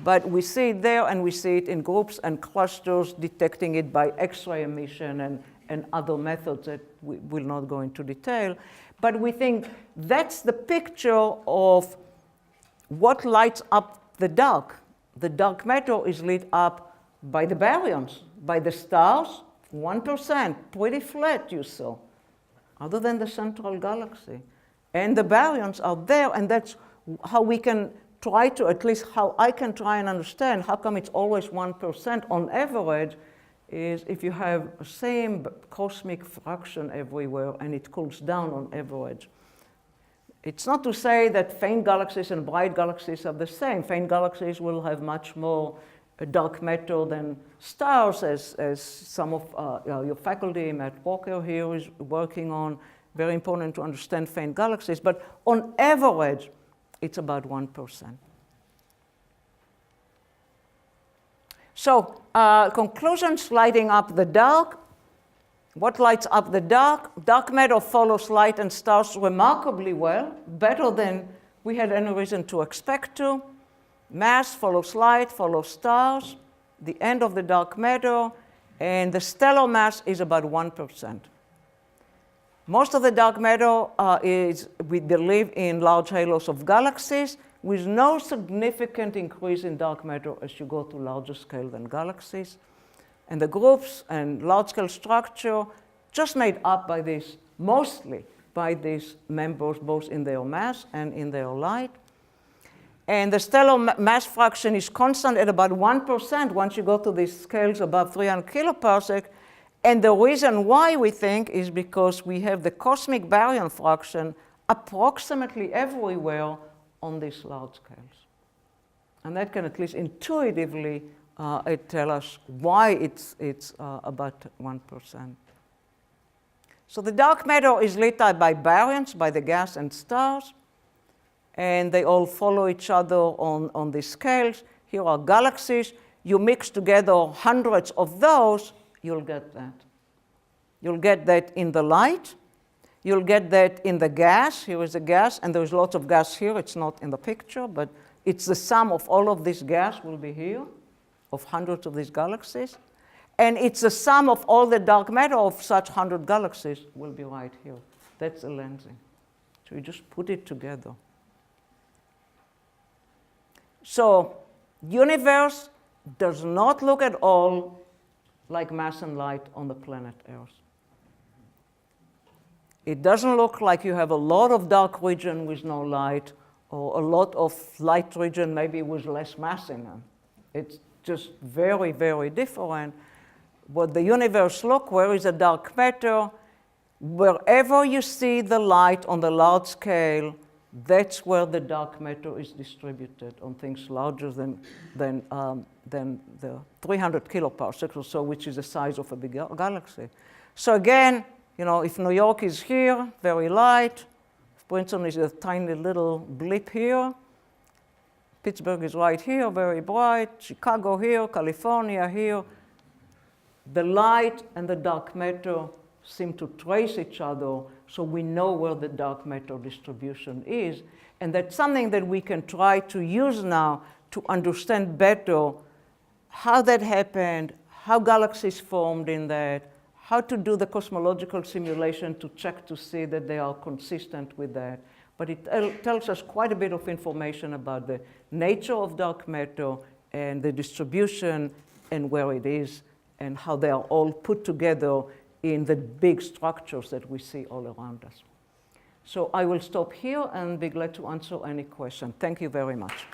Speaker 2: But we see it there, and we see it in groups and clusters, detecting it by X-ray emission and other methods that we will not go into detail. But we think that's the picture of what lights up the dark. The dark matter is lit up by the baryons, by the stars, 1%, pretty flat, you saw, other than the central galaxy. And the baryons are there, and that's how we can try to, at least how I can try and understand how come it's always 1% on average, is if you have the same cosmic fraction everywhere and it cools down on average. It's not to say that faint galaxies and bright galaxies are the same. Faint galaxies will have much more dark matter than stars, as some of your faculty, Matt Walker here, is working on. Very important to understand faint galaxies. But on average, it's about 1%. So conclusions: lighting up the dark. What lights up the dark? Dark matter follows light and stars remarkably well, better than we had any reason to expect to. Mass follows light, follows stars, the end of the dark matter, and the stellar mass is about 1%. Most of the dark matter is, we believe, in large halos of galaxies, with no significant increase in dark matter as you go to larger scale than galaxies. And the groups and large-scale structure just made up by this, mostly by these members, both in their mass and in their light. And the stellar mass fraction is constant at about 1% once you go to these scales above 300 kiloparsec. And the reason why we think is because we have the cosmic baryon fraction approximately everywhere on these large scales. And that can at least intuitively tell us why it's about 1%. So the dark matter is lit up by baryons, by the gas and stars, and they all follow each other on these scales. Here are galaxies. You mix together hundreds of those, you'll get that. You'll get that in the light. You'll get that in the gas. Here is a gas, and there's lots of gas here. It's not in the picture, but it's the sum of all of this gas will be here, of hundreds of these galaxies. And it's the sum of all the dark matter of such 100 galaxies will be right here. That's the lensing. So you just put it together. So universe does not look at all like mass and light on the planet Earth. It doesn't look like you have a lot of dark region with no light, or a lot of light region maybe with less mass in them. It's just very, very different. What the universe look, where is the dark matter? Wherever you see the light on the large scale, that's where the dark matter is distributed on things larger than the 300 kiloparsecs or so, which is the size of a big galaxy. So again, you know, if New York is here, very light, if Princeton is a tiny little blip here, Pittsburgh is right here, very bright, Chicago here, California here, the light and the dark matter seem to trace each other, so we know where the dark matter distribution is. And that's something that we can try to use now to understand better how that happened, how galaxies formed in that, how to do the cosmological simulation to check to see that they are consistent with that. But it tells us quite a bit of information about the nature of dark matter and the distribution and where it is and how they are all put together in the big structures that we see all around us. So I will stop here and be glad to answer any question. Thank you very much.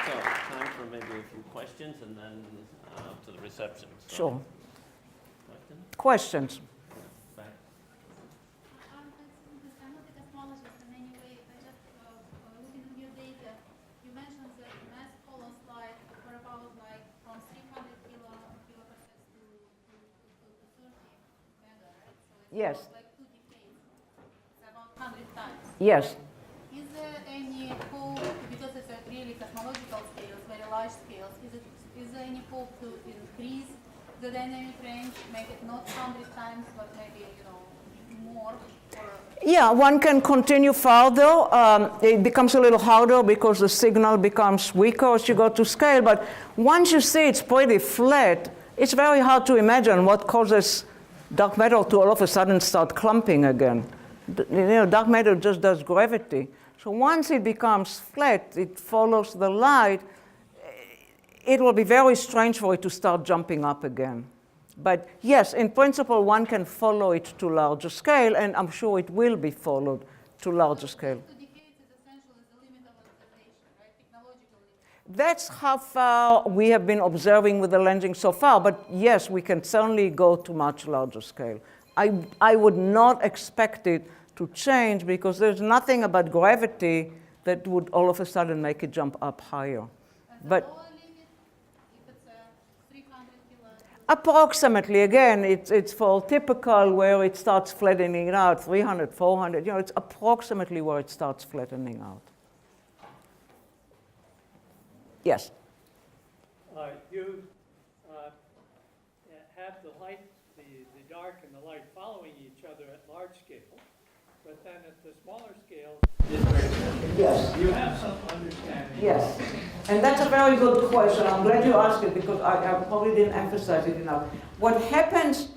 Speaker 1: So time for maybe a few questions and then to the reception. So,
Speaker 2: Sure.
Speaker 1: Questions?
Speaker 2: Questions? Yes.
Speaker 3: Like 2 decades, it's about 100 times.
Speaker 2: Yes.
Speaker 3: Is there any hope, because it's a really cosmological scales, very large scales, is there any hope to increase the dynamic range, make it not 100 times, but maybe, more?
Speaker 2: Yeah, one can continue further. It becomes a little harder because the signal becomes weaker as you go to scale, but once you see it's pretty flat, it's very hard to imagine what causes dark matter to all of a sudden start clumping again. Dark matter just does gravity. So once it becomes flat, it follows the light, it will be very strange for it to start jumping up again. But yes, in principle, one can follow it to larger scale, and I'm sure it will be followed to larger scale.
Speaker 3: 2 decades is essentially the limit of observation, right? Technologically.
Speaker 2: That's how far we have been observing with the lensing so far, but yes, we can certainly go to much larger scale. I would not expect it to change because there's nothing about gravity that would all of a sudden make it jump up higher.
Speaker 3: And
Speaker 2: But
Speaker 3: the lower limit, if it's 300 kilo.
Speaker 2: approximately, again, it's for typical where it starts flattening out, 300, 400, it's approximately where it starts flattening out. Yes?
Speaker 4: You have the light, the dark and the light following each other at large scale, but then at the smaller scale,
Speaker 2: Yes.
Speaker 4: you have some understanding.
Speaker 2: Yes, and that's a very good question. I'm glad you asked it because I probably didn't emphasize it enough. What happens,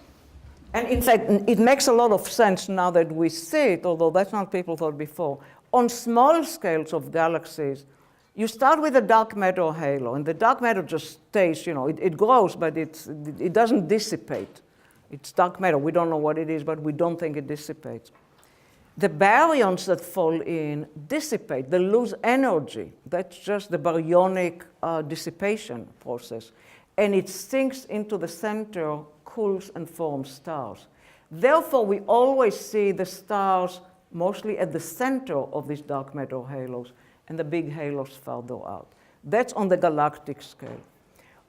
Speaker 2: and in fact, it makes a lot of sense now that we see it, although that's not what people thought before. On small scales of galaxies, you start with a dark matter halo, and the dark matter just stays, it grows, but it doesn't dissipate. It's dark matter. We don't know what it is, but we don't think it dissipates. The baryons that fall in dissipate, they lose energy. That's just the baryonic dissipation process. And it sinks into the center, cools, and forms stars. Therefore, we always see the stars mostly at the center of these dark matter halos, and the big halos farther out. That's on the galactic scale.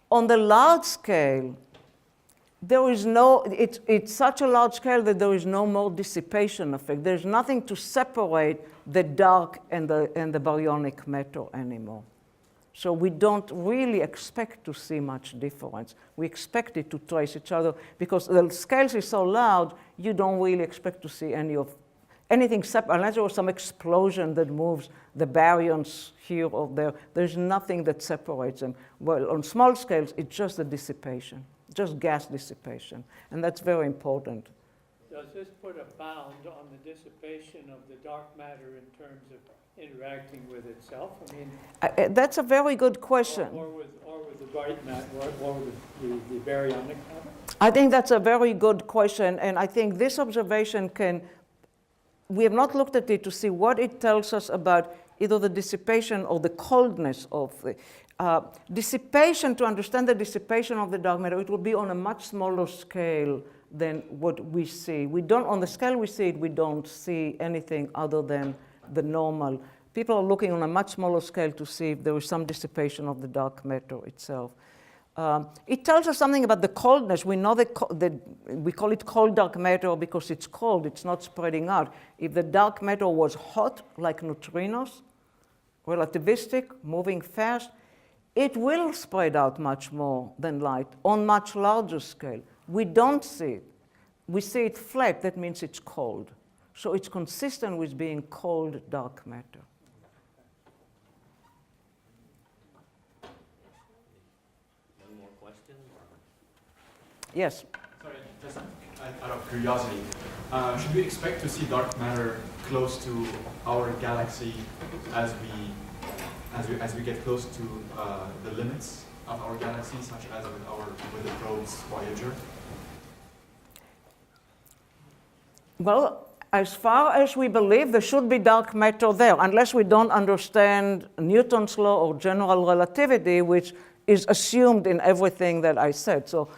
Speaker 2: On the large scale, there is no, it's such a large scale that there is no more dissipation effect. There's nothing to separate the dark and the baryonic matter anymore. So we don't really expect to see much difference. We expect it to trace each other because the scales is so large, you don't really expect to see anything separate, unless there was some explosion that moves the baryons here or there. There's nothing that separates them. Well, on small scales, it's just the dissipation. Just gas dissipation, and that's very important.
Speaker 4: Does this put a bound on the dissipation of the dark matter in terms of interacting with itself? I mean,
Speaker 2: that's a very good question.
Speaker 4: Or with the bright matter, or with the baryonic matter?
Speaker 2: I think that's a very good question, and I think this observation we have not looked at it to see what it tells us about either the dissipation or the coldness of the dissipation. To understand the dissipation of the dark matter, it will be on a much smaller scale than what we see. We don't, on the scale we see it, we don't see anything other than the normal. People are looking on a much smaller scale to see if there is some dissipation of the dark matter itself. It tells us something about the coldness. We know that we call it cold dark matter because it's cold, it's not spreading out. If the dark matter was hot, like neutrinos, relativistic, moving fast, it will spread out much more than light on much larger scale. We don't see it. We see it flat, that means it's cold. So it's consistent with being cold dark matter.
Speaker 1: One more question?
Speaker 5: Yes?
Speaker 6: Sorry, just out of curiosity, should we expect to see dark matter close to our galaxy as we get close to the limits of our galaxy, such as with the probes Voyager?
Speaker 2: Well, as far as we believe, there should be dark matter there, unless we don't understand Newton's law or general relativity, which is assumed in everything that I said. So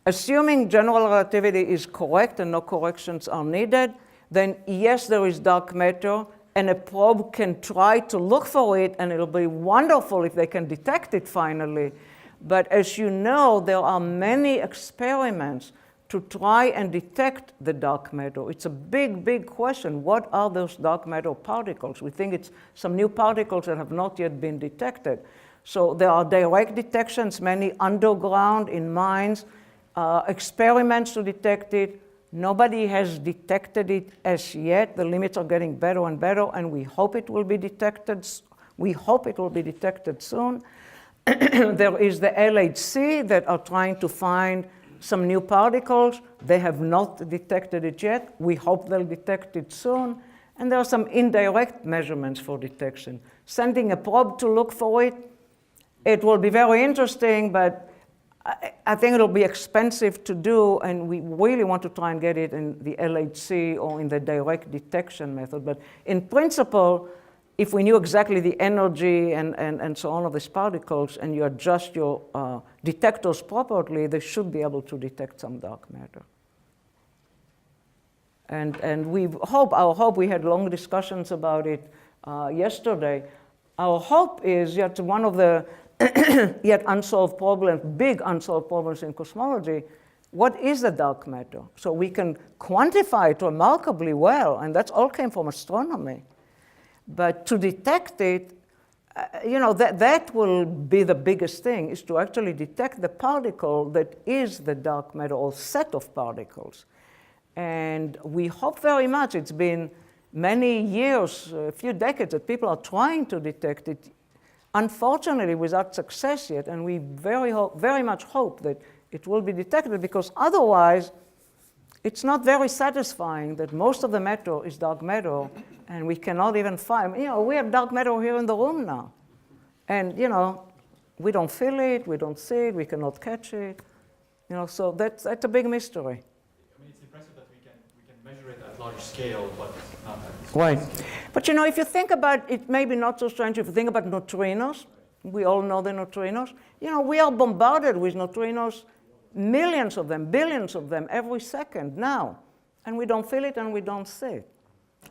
Speaker 2: assuming general relativity is correct and no corrections are needed, then yes, there is dark matter, and a probe can try to look for it, and it'll be wonderful if they can detect it finally. But as you know, there are many experiments to try and detect the dark matter. It's a big, big question. What are those dark matter particles? We think it's some new particles that have not yet been detected. So there are direct detections, many underground in mines, experiments to detect it. Nobody has detected it as yet. The limits are getting better and better, and we hope it will be detected. We hope it will be detected soon. There is the LHC that are trying to find some new particles. They have not detected it yet. We hope they'll detect it soon. And there are some indirect measurements for detection. Sending a probe to look for it, it will be very interesting, but I think it'll be expensive to do, and we really want to try and get it in the LHC or in the direct detection method. But in principle, if we knew exactly the energy and so on of these particles, and you adjust your detectors properly, they should be able to detect some dark matter. And our hope, we had long discussions about it yesterday. Our hope is yet one of the yet unsolved problems, big unsolved problems in cosmology. What is the dark matter? So we can quantify it remarkably well, and that all came from astronomy. But to detect it, that will be the biggest thing, is to actually detect the particle that is the dark matter, or set of particles. And we hope very much. It's been many years, a few decades, that people are trying to detect it, unfortunately without success yet, and we very much hope that it will be detected, because otherwise it's not very satisfying that most of the matter is dark matter, and we cannot even find, we have dark matter here in the room now. And, we don't feel it, we don't see it, we cannot catch it. So that's a big mystery.
Speaker 6: I mean, it's impressive that we can measure it at large scale, but not at
Speaker 2: Right. But you know, if you think about it, maybe not so strange, if you think about neutrinos, we all know the neutrinos. You know, we are bombarded with neutrinos, millions of them, billions of them every second now. And we don't feel it and we don't see it.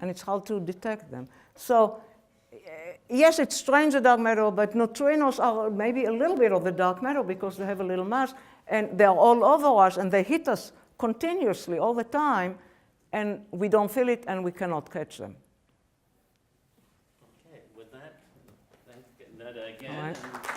Speaker 2: And it's hard to detect them. So, yes, it's strange, the dark matter, but neutrinos are maybe a little bit of the dark matter because they have a little mass, and they're all over us, and they hit us continuously all the time, and we don't feel it, and we cannot catch them.
Speaker 1: Okay, with that, thank Neta again.
Speaker 2: All right.
Speaker 1: And